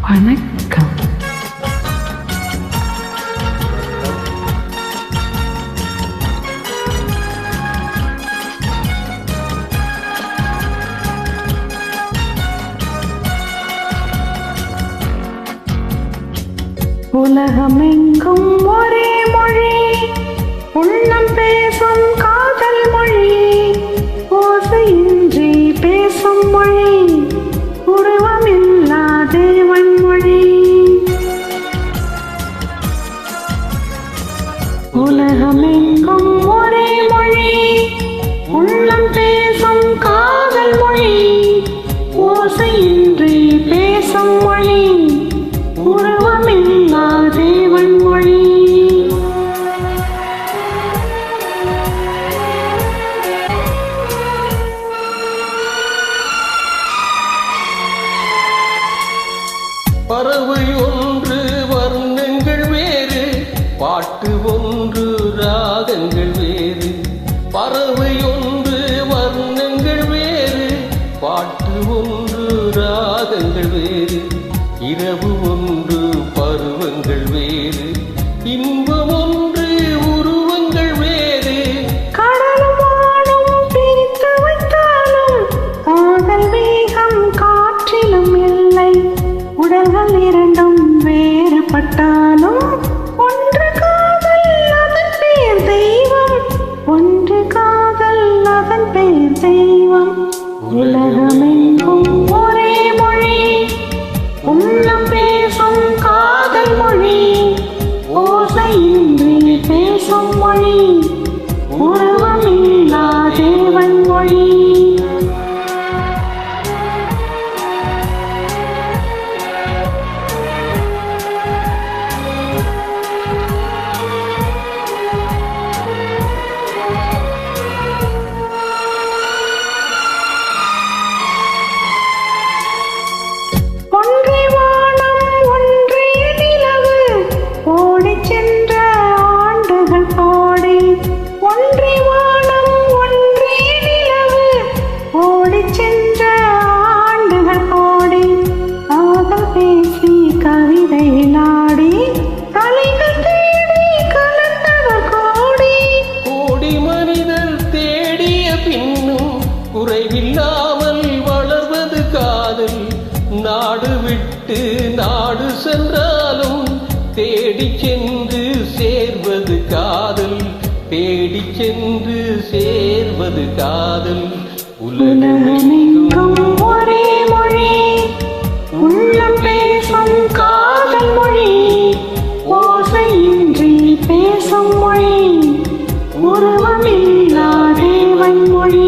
வணக்கம். உலகமெங்கும் ஒரே மொழி, உள்ளம் பேசும் காதல் மொழி, ஓசையின்றி பேசும் மொழி, உருவமில்லா தேவன் மொழி. உலகமெங்கும் ஒரே மொழி, உள்ளம் பேசும் காதல் மொழி, ஓசையின்றி பேசும் மொழி, உருவமில்லா தேவன் மொழி. பறவை ஒன்று வர்ணங்கள் வேறு, பாட்டு ஒன்று ராகங்கள் வேறு. பறவை ஒன்று வர்ணங்கள் வேறு, பாட்டு ஒன்று ராகங்கள் வேறு. இரவு ஒன்று பருவங்கள் வேறு, இன்பம் ஒன்று உருவங்கள் வேறு. கடலும் வானும் பிரித்து வைத்தாலும் காதல் வேகம் காற்றிலும் இல்லை. உடல்கள் இரண்டும் வேறுபட்டாலும் ஒன்று காதல், அதன் பேர் தெய்வம். ஒன்று காதல், அதன் பேர் தெய்வம். உலகமெங்கும் ஒரே மொழி, உள்ளம் பேசும் காதல் மொழி, ஓசையின்றி பேசும் மொழி, உருவமில்லா தேவன் மொழி. ஒன்றே வானம், ஒன்றே நிலவு, ஓடிச் சென்ற ஆண்டுகள் கோடி. ஒன்றே வானம், ஒன்றே நிலவு, ஓடிச் சென்ற ஆண்டுகள் கோடி. காதல் பேசி கவிதை நாடி, தலைகள் தேடி கலந்தவர் கோடி. கோடி மனிதர் தேடிய பின்னும் குறைவில்லாமல் வளர்வது காதல். நாடு விட்டு நாடு சென்றாலும் தேடி சென்று சேர்வது காதல். தேடி சென்று சேர்வது காதல். உலகமெங்கும் ஒரே மொழி, உள்ளம் பேசும் காதல் மொழி, ஓசையின்றி பேசும் மொழி, உருவமில்லா தேவன் மொழி.